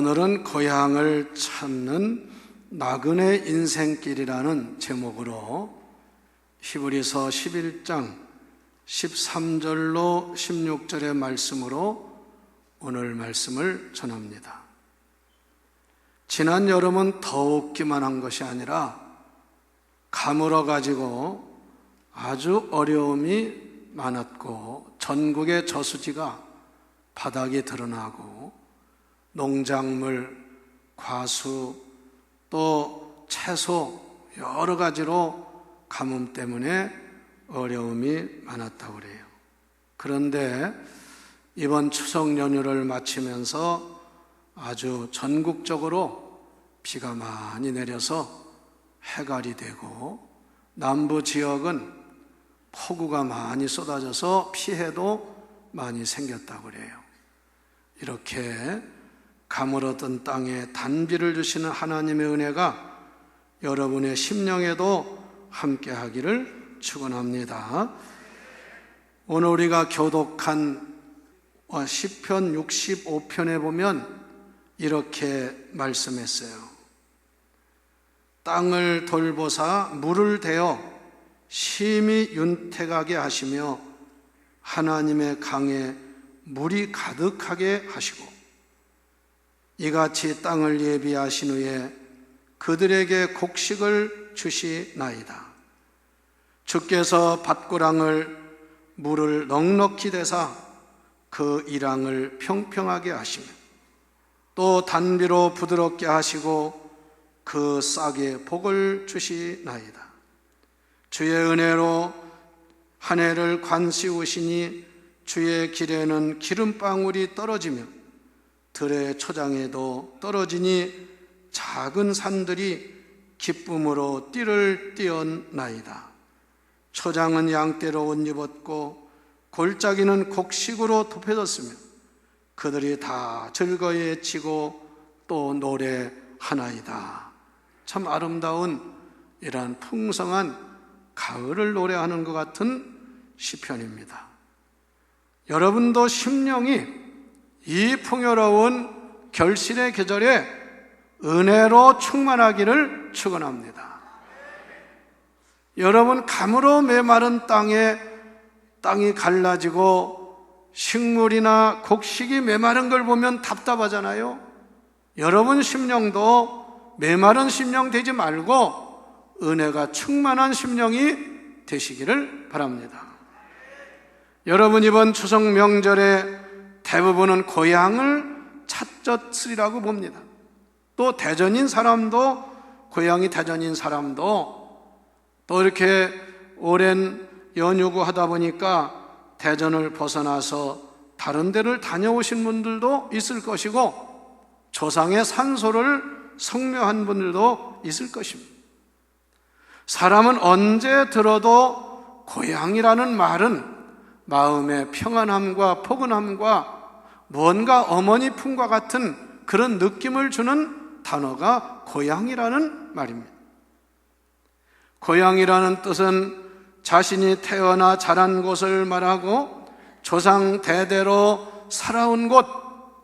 오늘은 고향을 찾는 나그네 인생길이라는 제목으로 히브리서 11장 13절로 16절의 말씀으로 오늘 말씀을 전합니다. 지난 여름은 더웠기만 한 것이 아니라 가물어 가지고 아주 어려움이 많았고, 전국의 저수지가 바닥이 드러나고 농작물, 과수, 또 채소 여러 가지로 가뭄 때문에 어려움이 많았다고 그래요. 그런데 이번 추석 연휴를 마치면서 아주 전국적으로 비가 많이 내려서 해갈이 되고, 남부 지역은 폭우가 많이 쏟아져서 피해도 많이 생겼다고 그래요. 이렇게 가물었던 땅에 단비를 주시는 하나님의 은혜가 여러분의 심령에도 함께 하기를 축원합니다. 오늘 우리가 교독한 시편 65편에 보면 이렇게 말씀했어요. 땅을 돌보사 물을 대어 심히 윤택하게 하시며 하나님의 강에 물이 가득하게 하시고, 이같이 땅을 예비하신 후에 그들에게 곡식을 주시나이다. 주께서 밭고랑을 물을 넉넉히 대사 그 이랑을 평평하게 하시며, 또 단비로 부드럽게 하시고 그 싹에 복을 주시나이다. 주의 은혜로 한 해를 관씌우시니 주의 길에는 기름방울이 떨어지며 들의 초장에도 떨어지니 작은 산들이 기쁨으로 띠를 띄었나이다. 초장은 양떼로 옷 입었고 골짜기는 곡식으로 덮여졌으며 그들이 다 즐거이 외치고 또 노래하나이다. 참 아름다운 이러한 풍성한 가을을 노래하는 것 같은 시편입니다. 여러분도 심령이 이 풍요로운 결실의 계절에 은혜로 충만하기를 축원합니다. 여러분, 가물어 메마른 땅이 갈라지고 식물이나 곡식이 메마른 걸 보면 답답하잖아요. 여러분 심령도 메마른 심령 되지 말고 은혜가 충만한 심령이 되시기를 바랍니다. 여러분, 이번 추석 명절에 대부분은 고향을 찾았으리라고 봅니다. 또 대전인 사람도, 고향이 대전인 사람도 또 이렇게 오랜 연휴고 하다 보니까 대전을 벗어나서 다른 데를 다녀오신 분들도 있을 것이고, 조상의 산소를 성묘한 분들도 있을 것입니다. 사람은 언제 들어도 고향이라는 말은 마음의 평안함과 포근함과 무언가 어머니 품과 같은 그런 느낌을 주는 단어가 고향이라는 말입니다. 고향이라는 뜻은 자신이 태어나 자란 곳을 말하고 조상 대대로 살아온 곳,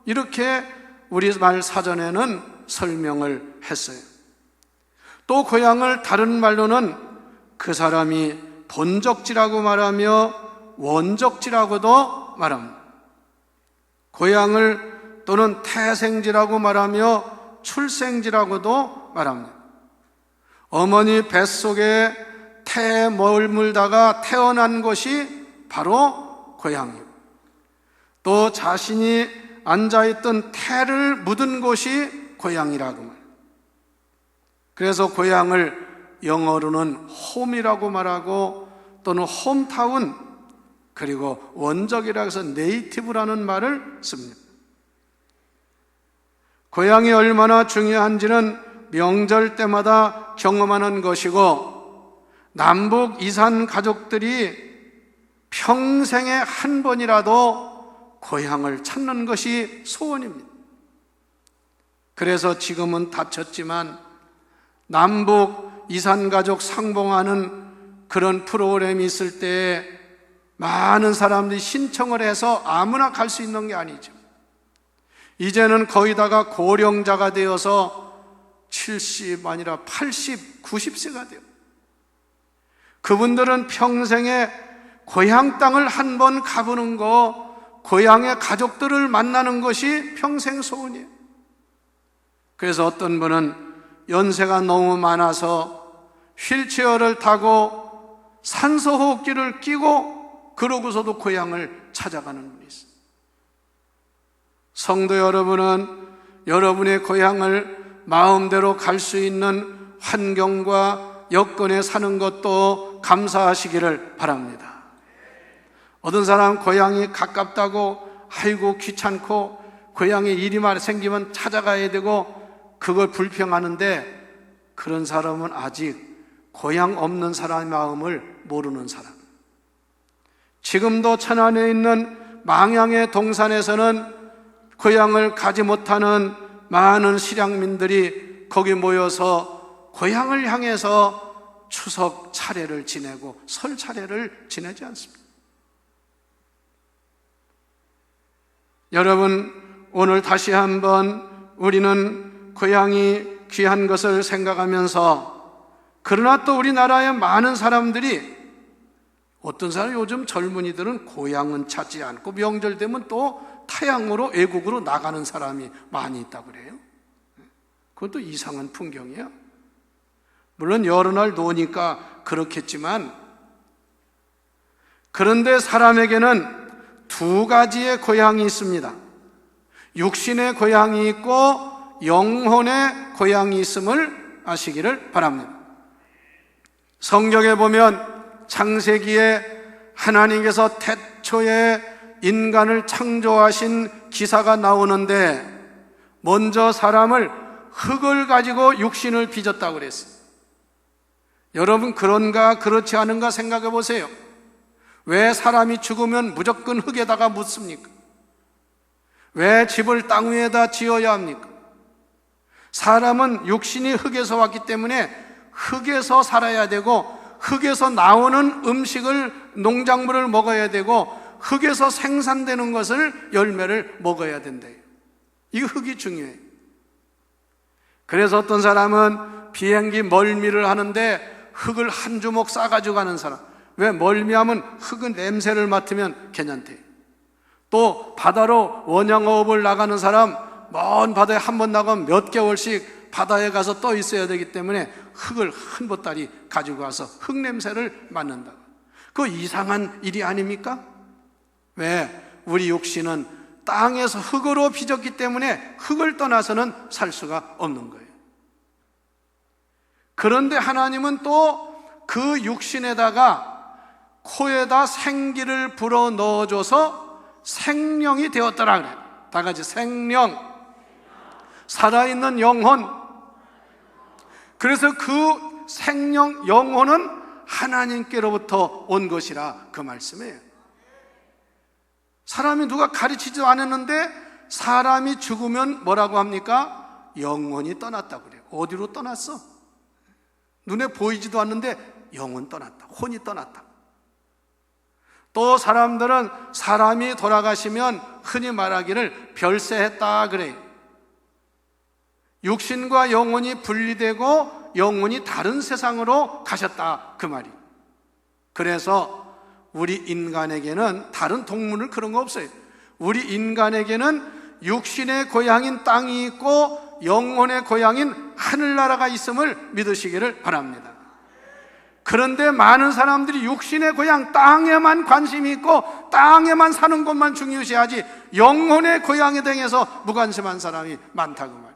이렇게 우리말 사전에는 설명을 했어요. 또 고향을 다른 말로는 그 사람이 본적지라고 말하며 원적지라고도 말합니다. 고향을 또는 태생지라고 말하며 출생지라고도 말합니다. 어머니 뱃속에 태에 머물다가 태어난 곳이 바로 고향이고, 또 자신이 앉아있던 태를 묻은 곳이 고향이라고 말합니다. 그래서 고향을 영어로는 홈이라고 말하고, 또는 홈타운, 그리고 원적이라고 해서 네이티브라는 말을 씁니다. 고향이 얼마나 중요한지는 명절 때마다 경험하는 것이고, 남북 이산 가족들이 평생에 한 번이라도 고향을 찾는 것이 소원입니다. 그래서 지금은 닫혔지만 남북 이산 가족 상봉하는 그런 프로그램이 있을 때에 많은 사람들이 신청을 해서 아무나 갈 수 있는 게 아니죠. 이제는 거의 다가 고령자가 되어서 70 아니라 80, 90세가 돼요. 그분들은 평생에 고향 땅을 한 번 가보는 거, 고향의 가족들을 만나는 것이 평생 소원이에요. 그래서 어떤 분은 연세가 너무 많아서 휠체어를 타고 산소호흡기를 끼고 그러고서도 고향을 찾아가는 분이 있어요. 성도 여러분은 여러분의 고향을 마음대로 갈 수 있는 환경과 여건에 사는 것도 감사하시기를 바랍니다. 어떤 사람은 고향이 가깝다고 아이고 귀찮고 고향에 일이 생기면 찾아가야 되고 그걸 불평하는데, 그런 사람은 아직 고향 없는 사람의 마음을 모르는 사람. 지금도 천안에 있는 망향의 동산에서는 고향을 가지 못하는 많은 실향민들이 거기 모여서 고향을 향해서 추석 차례를 지내고 설 차례를 지내지 않습니다. 여러분, 오늘 다시 한번 우리는 고향이 귀한 것을 생각하면서, 그러나 또 우리나라의 많은 사람들이, 어떤 사람 요즘 젊은이들은 고향은 찾지 않고 명절 되면 또 타향으로 외국으로 나가는 사람이 많이 있다고 그래요. 그것도 이상한 풍경이에요. 물론 여러 날 노니까 그렇겠지만, 그런데 사람에게는 두 가지의 고향이 있습니다. 육신의 고향이 있고 영혼의 고향이 있음을 아시기를 바랍니다. 성경에 보면 창세기에 하나님께서 태초에 인간을 창조하신 기사가 나오는데, 먼저 사람을 흙을 가지고 육신을 빚었다고 그랬어요. 여러분, 그런가 그렇지 않은가 생각해 보세요. 왜 사람이 죽으면 무조건 흙에다가 묻습니까? 왜 집을 땅 위에다 지어야 합니까? 사람은 육신이 흙에서 왔기 때문에 흙에서 살아야 되고, 흙에서 나오는 음식을, 농작물을 먹어야 되고, 흙에서 생산되는 것을, 열매를 먹어야 된대요. 이 흙이 중요해요. 그래서 어떤 사람은 비행기 멀미를 하는데 흙을 한 주먹 싸가지고 가는 사람. 왜? 멀미하면 흙은 냄새를 맡으면 괜찮대요. 또 바다로 원양어업을 나가는 사람, 먼 바다에 한 번 나가면 몇 개월씩 바다에 가서 떠 있어야 되기 때문에 흙을 한 보따리 가지고 가서 흙 냄새를 맡는다. 그거 이상한 일이 아닙니까? 왜? 우리 육신은 땅에서 흙으로 빚었기 때문에 흙을 떠나서는 살 수가 없는 거예요. 그런데 하나님은 또 그 육신에다가 코에다 생기를 불어 넣어줘서 생명이 되었더라 그래요. 다 같이 생명, 살아있는 영혼. 그래서 그 생명, 영혼은 하나님께로부터 온 것이라 그 말씀이에요. 사람이 누가 가르치지도 않았는데 사람이 죽으면 뭐라고 합니까? 영혼이 떠났다고 그래요. 어디로 떠났어? 눈에 보이지도 않는데 영혼 떠났다, 혼이 떠났다. 또 사람들은 사람이 돌아가시면 흔히 말하기를 별세했다 그래요. 육신과 영혼이 분리되고 영혼이 다른 세상으로 가셨다 그 말이. 그래서 우리 인간에게는, 다른 동물은 그런 거 없어요. 우리 인간에게는 육신의 고향인 땅이 있고 영혼의 고향인 하늘나라가 있음을 믿으시기를 바랍니다. 그런데 많은 사람들이 육신의 고향 땅에만 관심이 있고 땅에만 사는 것만 중요시하지 영혼의 고향에 대해서 무관심한 사람이 많다고 말이에요.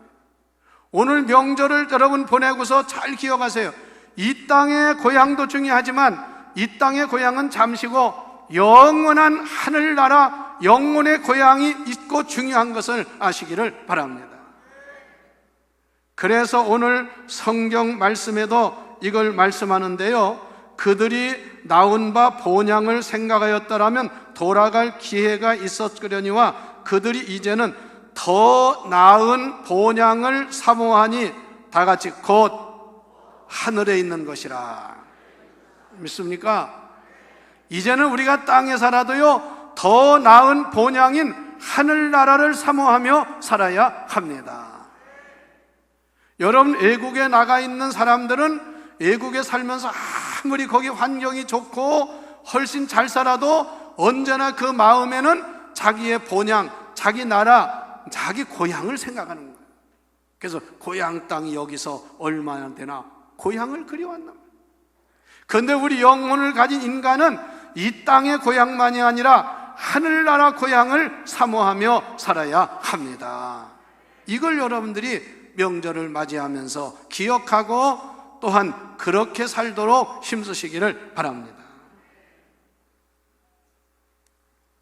오늘 명절을 여러분 보내고서 잘 기억하세요. 이 땅의 고향도 중요하지만 이 땅의 고향은 잠시고 영원한 하늘나라, 영혼의 고향이 있고 중요한 것을 아시기를 바랍니다. 그래서 오늘 성경 말씀에도 이걸 말씀하는데요, 그들이 나온 바 본향을 생각하였더라면 돌아갈 기회가 있었으려니와 그들이 이제는 더 나은 본향을 사모하니, 다 같이 곧 하늘에 있는 것이라. 믿습니까? 이제는 우리가 땅에 살아도요, 더 나은 본향인 하늘나라를 사모하며 살아야 합니다. 여러분, 외국에 나가 있는 사람들은 외국에 살면서 아무리 거기 환경이 좋고 훨씬 잘 살아도 언제나 그 마음에는 자기의 본향, 자기 나라, 자기 고향을 생각하는 거예요. 그래서 고향 땅이 여기서 얼마나 되나 고향을 그리워한단 말이에요. 그런데 우리 영혼을 가진 인간은 이 땅의 고향만이 아니라 하늘나라 고향을 사모하며 살아야 합니다. 이걸 여러분들이 명절을 맞이하면서 기억하고 또한 그렇게 살도록 힘쓰시기를 바랍니다.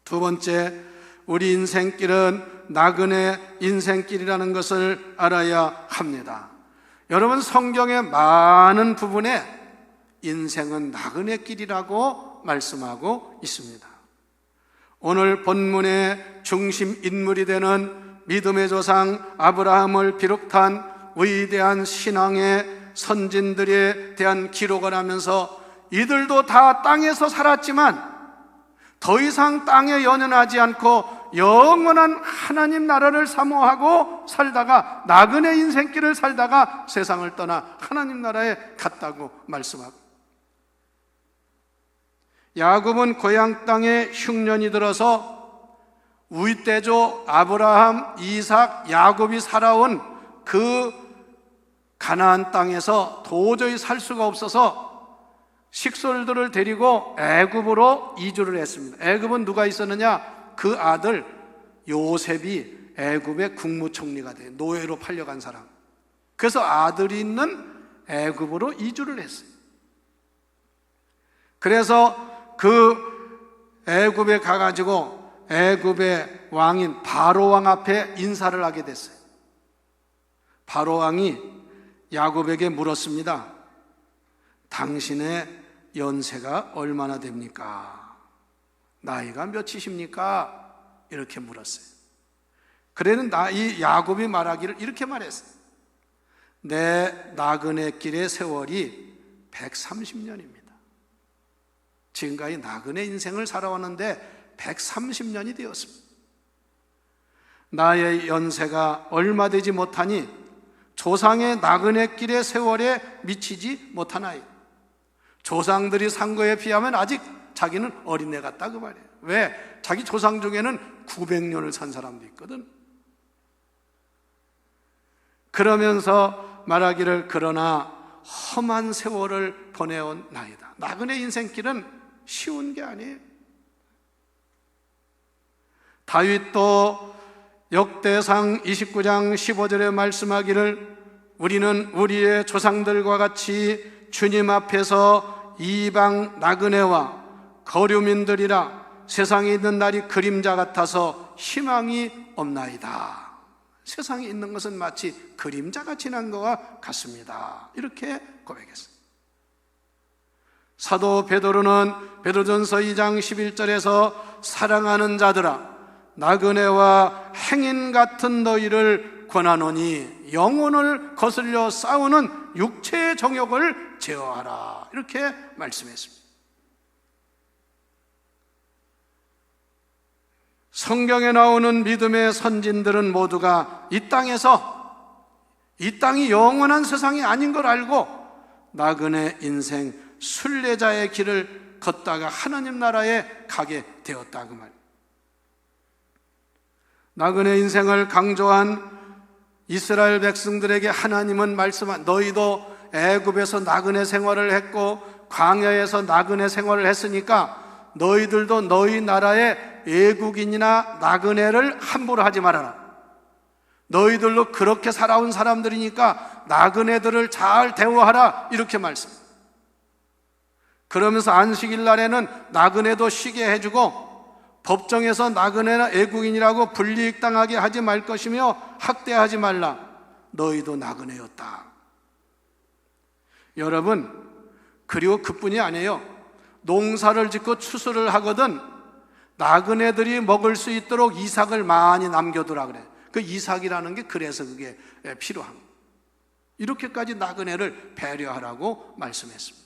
두 번째, 우리 인생길은 나그네 인생길이라는 것을 알아야 합니다. 여러분, 성경의 많은 부분에 인생은 나그네 길이라고 말씀하고 있습니다. 오늘 본문의 중심 인물이 되는 믿음의 조상 아브라함을 비롯한 위대한 신앙의 선진들에 대한 기록을 하면서 이들도 다 땅에서 살았지만 더 이상 땅에 연연하지 않고 영원한 하나님 나라를 사모하고 살다가 나그네 인생길을 살다가 세상을 떠나 하나님 나라에 갔다고 말씀하고, 야곱은 고향 땅에 흉년이 들어서 윗대조 아브라함, 이삭, 야곱이 살아온 그 가나안 땅에서 도저히 살 수가 없어서 식솔들을 데리고 애굽으로 이주를 했습니다. 애굽은 누가 있었느냐? 그 아들 요셉이 애굽의 국무총리가 돼요. 노예로 팔려간 사람. 그래서 아들이 있는 애굽으로 이주를 했어요. 그래서 그 애굽에 가가지고 애굽의 왕인 바로 왕 앞에 인사를 하게 됐어요. 바로 왕이 야곱에게 물었습니다. 당신의 연세가 얼마나 됩니까? 나이가 몇이십니까? 이렇게 물었어요. 그래는 이 야곱이 말하기를 이렇게 말했어요. 내 나그네 길의 세월이 130년입니다. 지금까지 나그네 인생을 살아왔는데 130년이 되었습니다. 나의 연세가 얼마 되지 못하니 조상의 나그네 길의 세월에 미치지 못하나이. 조상들이 산 거에 비하면 아직 자기는 어린애 같다 그 말이에요. 왜? 자기 조상 중에는 900년을 산 사람도 있거든. 그러면서 말하기를 그러나 험한 세월을 보내온 나이다. 나그네 인생길은 쉬운 게 아니에요. 다윗도 역대상 29장 15절에 말씀하기를 우리는 우리의 조상들과 같이 주님 앞에서 이방 나그네와 거류민들이라 세상에 있는 날이 그림자 같아서 희망이 없나이다. 세상에 있는 것은 마치 그림자가 지난 것과 같습니다. 이렇게 고백했습니다. 사도 베드로는 베드로전서 2장 11절에서 사랑하는 자들아 나그네와 행인 같은 너희를 권하노니 영혼을 거슬려 싸우는 육체의 정욕을 제어하라. 이렇게 말씀했습니다. 성경에 나오는 믿음의 선진들은 모두가 이 땅이 영원한 세상이 아닌 걸 알고 나그네 인생 순례자의 길을 걷다가 하나님 나라에 가게 되었다 그 말. 나그네 인생을 강조한 이스라엘 백성들에게 하나님은 말씀한 너희도 애굽에서 나그네 생활을 했고 광야에서 나그네 생활을 했으니까 너희들도 너희 나라의 외국인이나 나그네를 함부로 하지 말아라. 너희들도 그렇게 살아온 사람들이니까 나그네들을 잘 대우하라. 이렇게 말씀. 그러면서 안식일 날에는 나그네도 쉬게 해주고 법정에서 나그네나 외국인이라고 불이익당하게 하지 말 것이며 학대하지 말라. 너희도 나그네였다. 여러분, 그리고 그뿐이 아니에요. 농사를 짓고 추수를 하거든 나그네들이 먹을 수 있도록 이삭을 많이 남겨두라 그래. 그 이삭이라는 게 그래서 그게 필요한 거예요. 이렇게까지 나그네를 배려하라고 말씀했습니다.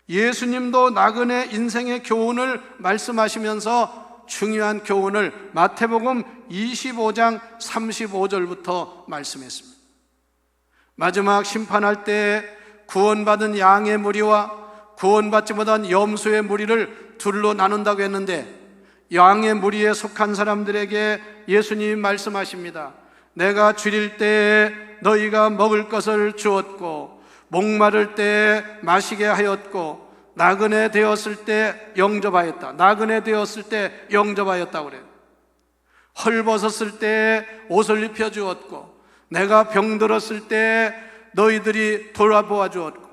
예수님도 나그네 인생의 교훈을 말씀하시면서 중요한 교훈을 마태복음 25장 35절부터 말씀했습니다. 마지막 심판할 때 구원받은 양의 무리와 구원받지 못한 염소의 무리를 둘로 나눈다고 했는데, 양의 무리에 속한 사람들에게 예수님이 말씀하십니다. 내가 줄일 때에 너희가 먹을 것을 주었고, 목마를 때에 마시게 하였고, 나그네 되었을 때 영접하였다. 나그네 되었을 때 영접하였다고 그래요. 헐벗었을 때 옷을 입혀 주었고, 내가 병들었을 때 너희들이 돌아보아 주었고,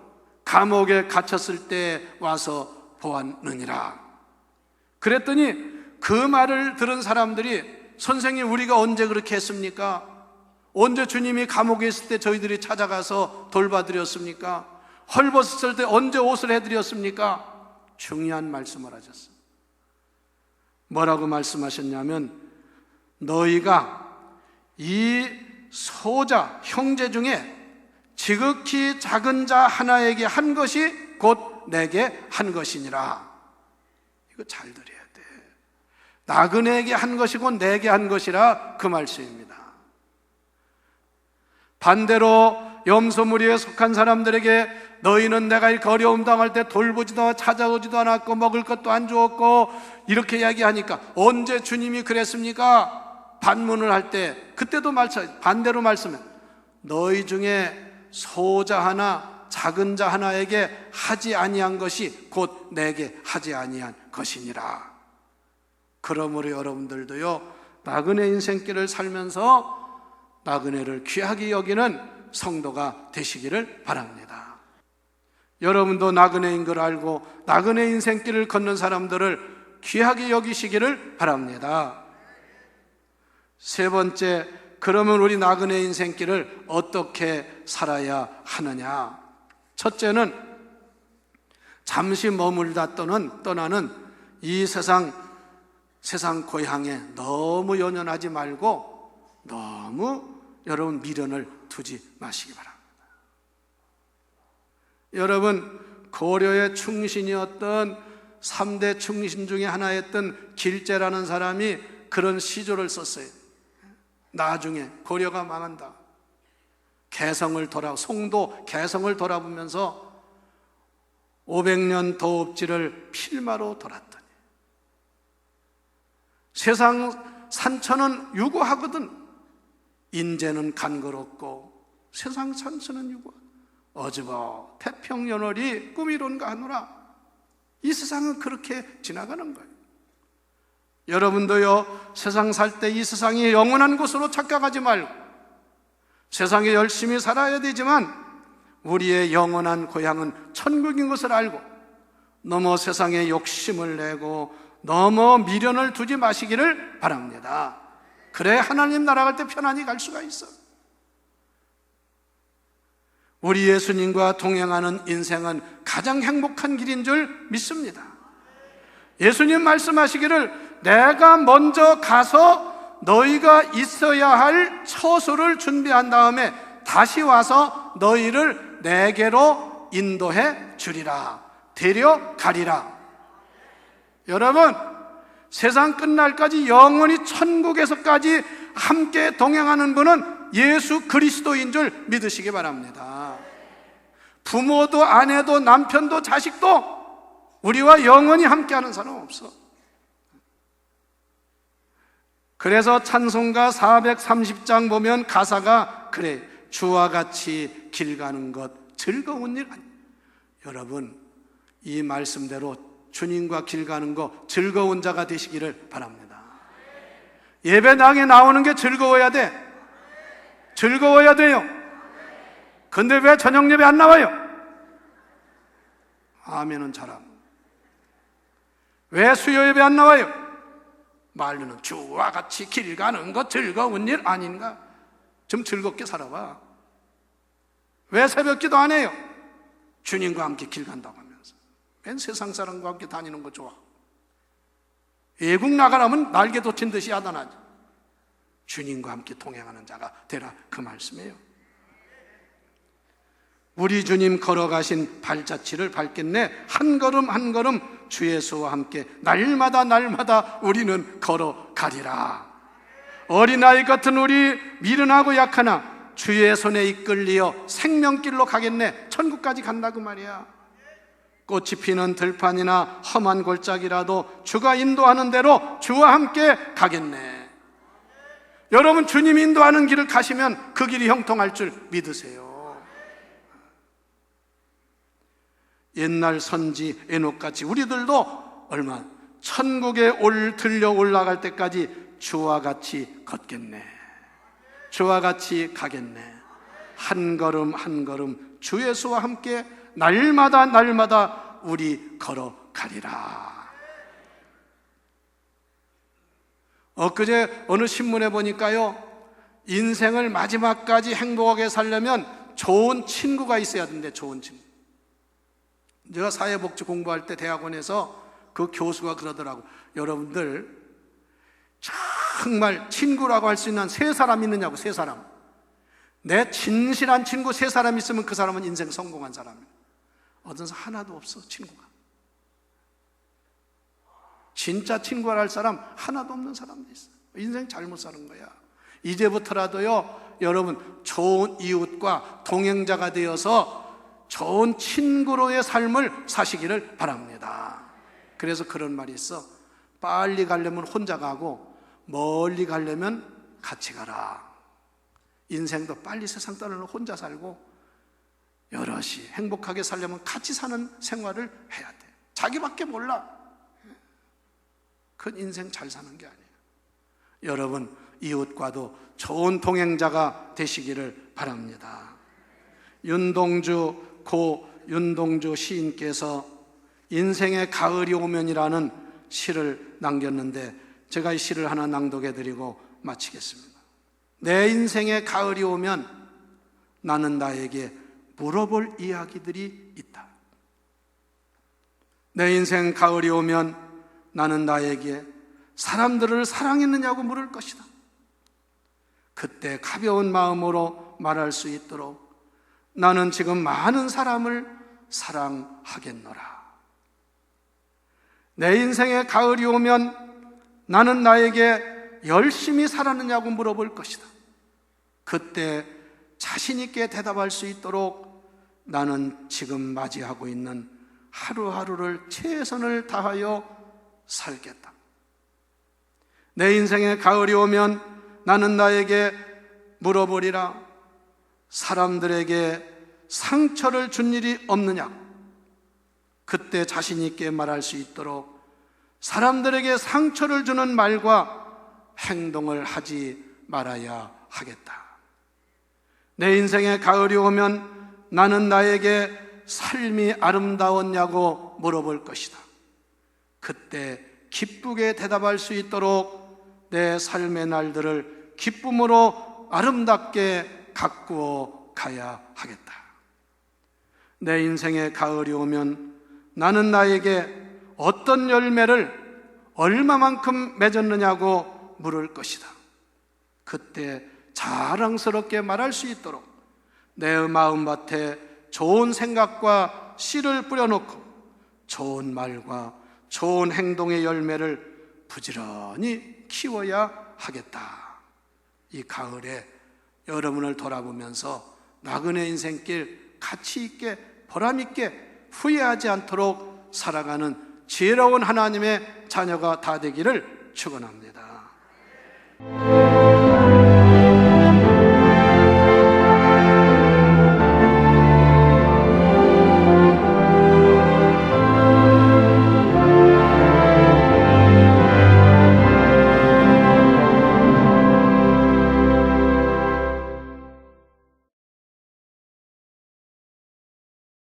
감옥에 갇혔을 때 와서 보았느니라. 그랬더니 그 말을 들은 사람들이, 선생님 우리가 언제 그렇게 했습니까? 언제 주님이 감옥에 있을 때 저희들이 찾아가서 돌봐드렸습니까? 헐벗었을 때 언제 옷을 해드렸습니까? 중요한 말씀을 하셨어요. 뭐라고 말씀하셨냐면, 너희가 이 소자 형제 중에 지극히 작은 자 하나에게 한 것이 곧 내게 한 것이니라. 이거 잘 들어야 돼. 나그네에게 한 것이 곧 내게 한 것이라, 그 말씀입니다. 반대로 염소무리에 속한 사람들에게, 너희는 내가 이렇게 어려움 당할 때 돌보지도 찾아오지도 않았고 먹을 것도 안 주었고, 이렇게 이야기하니까 언제 주님이 그랬습니까? 반문을 할 때 그때도 반대로 말씀해. 너희 중에 소자 하나, 작은 자 하나에게 하지 아니한 것이 곧 내게 하지 아니한 것이니라. 그러므로 여러분들도요, 나그네 인생길을 살면서 나그네를 귀하게 여기는 성도가 되시기를 바랍니다. 여러분도 나그네인 걸 알고 나그네 인생길을 걷는 사람들을 귀하게 여기시기를 바랍니다. 세 번째, 그러면 우리 나그네 인생길을 어떻게 살아야 하느냐? 첫째는 잠시 머물다 떠나는 이 세상 고향에 너무 연연하지 말고 너무 여러분 미련을 두지 마시기 바랍니다. 여러분, 고려의 충신이었던 3대 충신 중에 하나였던 길제라는 사람이 그런 시조를 썼어요. 나중에 고려가 망한다, 송도 개성을 돌아보면서 500년 도읍지를 필마로 돌았더니 세상 산천은 유구하거든 인제는 간거롭고 세상 산천은 유구, 어즈버 태평연월이 꿈이론가 하노라. 이 세상은 그렇게 지나가는 거예요. 여러분도요, 세상 살 때 이 세상이 영원한 곳으로 착각하지 말고 세상에 열심히 살아야 되지만 우리의 영원한 고향은 천국인 것을 알고 너무 세상에 욕심을 내고 너무 미련을 두지 마시기를 바랍니다. 그래야 하나님 나라 갈 때 편안히 갈 수가 있어. 우리 예수님과 동행하는 인생은 가장 행복한 길인 줄 믿습니다. 예수님 말씀하시기를, 내가 먼저 가서 너희가 있어야 할 처소를 준비한 다음에 다시 와서 너희를 내게로 인도해 주리라, 데려가리라. 여러분, 세상 끝날까지 영원히 천국에서까지 함께 동행하는 분은 예수 그리스도인 줄 믿으시기 바랍니다. 부모도 아내도 남편도 자식도 우리와 영원히 함께하는 사람은 없어. 그래서 찬송가 430장 보면 가사가 그래, 주와 같이 길 가는 것 즐거운 일 아니에요. 여러분, 이 말씀대로 주님과 길 가는 거 즐거운 자가 되시기를 바랍니다. 예배당에 나오는 게 즐거워야 돼. 즐거워야 돼요. 근데 왜 저녁 예배 안 나와요? 아멘은 잘함. 왜 수요 예배 안 나와요? 말로는 주와 같이 길 가는 것 즐거운 일 아닌가? 좀 즐겁게 살아봐. 왜 새벽기도 안 해요? 주님과 함께 길 간다고 하면서. 맨 세상 사람과 함께 다니는 거 좋아. 외국 나가라면 날개 돋친 듯이 야단하지. 주님과 함께 동행하는 자가 되라, 그 말씀이에요. 우리 주님 걸어가신 발자취를 밟겠네. 한 걸음 한 걸음 주 예수와 함께 날마다 날마다 우리는 걸어가리라. 어린아이 같은 우리 미련하고 약하나 주의 손에 이끌리어 생명길로 가겠네. 천국까지 간다 그 말이야. 꽃이 피는 들판이나 험한 골짜기라도 주가 인도하는 대로 주와 함께 가겠네. 여러분, 주님이 인도하는 길을 가시면 그 길이 형통할 줄 믿으세요. 옛날 선지 에녹같이 우리들도 얼마 천국에 들려 올라갈 때까지 주와 같이 걷겠네. 주와 같이 가겠네. 한 걸음 한 걸음 주 예수와 함께 날마다 날마다 우리 걸어가리라. 엊그제 어느 신문에 보니까요, 인생을 마지막까지 행복하게 살려면 좋은 친구가 있어야 된대. 좋은 친구. 제가 사회복지 공부할 때 대학원에서 그 교수가 그러더라고. 여러분들 정말 친구라고 할 수 있는 세 사람 있느냐고. 세 사람. 내 진실한 친구 세 사람 있으면 그 사람은 인생 성공한 사람이에요. 어떤 사람 하나도 없어. 친구가 진짜 친구라 할 사람 하나도 없는 사람도 있어. 인생 잘못 사는 거야. 이제부터라도요, 여러분 좋은 이웃과 동행자가 되어서 좋은 친구로의 삶을 사시기를 바랍니다. 그래서 그런 말이 있어. 빨리 가려면 혼자 가고 멀리 가려면 같이 가라. 인생도 빨리 세상 떠나면 혼자 살고 여럿이 행복하게 살려면 같이 사는 생활을 해야 돼. 자기밖에 몰라. 그 인생 잘 사는 게 아니에요. 여러분, 이웃과도 좋은 동행자가 되시기를 바랍니다. 고 윤동주 시인께서 인생의 가을이 오면이라는 시를 남겼는데, 제가 이 시를 하나 낭독해 드리고 마치겠습니다. 내 인생의 가을이 오면 나는 나에게 물어볼 이야기들이 있다. 내 인생 가을이 오면 나는 나에게 사람들을 사랑했느냐고 물을 것이다. 그때 가벼운 마음으로 말할 수 있도록 나는 지금 많은 사람을 사랑하겠노라. 내 인생의 가을이 오면 나는 나에게 열심히 살았느냐고 물어볼 것이다. 그때 자신 있게 대답할 수 있도록 나는 지금 맞이하고 있는 하루하루를 최선을 다하여 살겠다. 내 인생의 가을이 오면 나는 나에게 물어보리라. 사람들에게 상처를 준 일이 없느냐? 그때 자신 있게 말할 수 있도록 사람들에게 상처를 주는 말과 행동을 하지 말아야 하겠다. 내 인생의 가을이 오면 나는 나에게 삶이 아름다웠냐고 물어볼 것이다. 그때 기쁘게 대답할 수 있도록 내 삶의 날들을 기쁨으로 아름답게 가꾸어 가야 하겠다. 내 인생의 가을이 오면 나는 나에게 어떤 열매를 얼마만큼 맺었느냐고 물을 것이다. 그때 자랑스럽게 말할 수 있도록 내 마음밭에 좋은 생각과 씨를 뿌려놓고 좋은 말과 좋은 행동의 열매를 부지런히 키워야 하겠다. 이 가을에 여러분을 돌아보면서 나그네 인생길 가치 있게 보람 있게 후회하지 않도록 살아가는 지혜로운 하나님의 자녀가 다 되기를 축원합니다.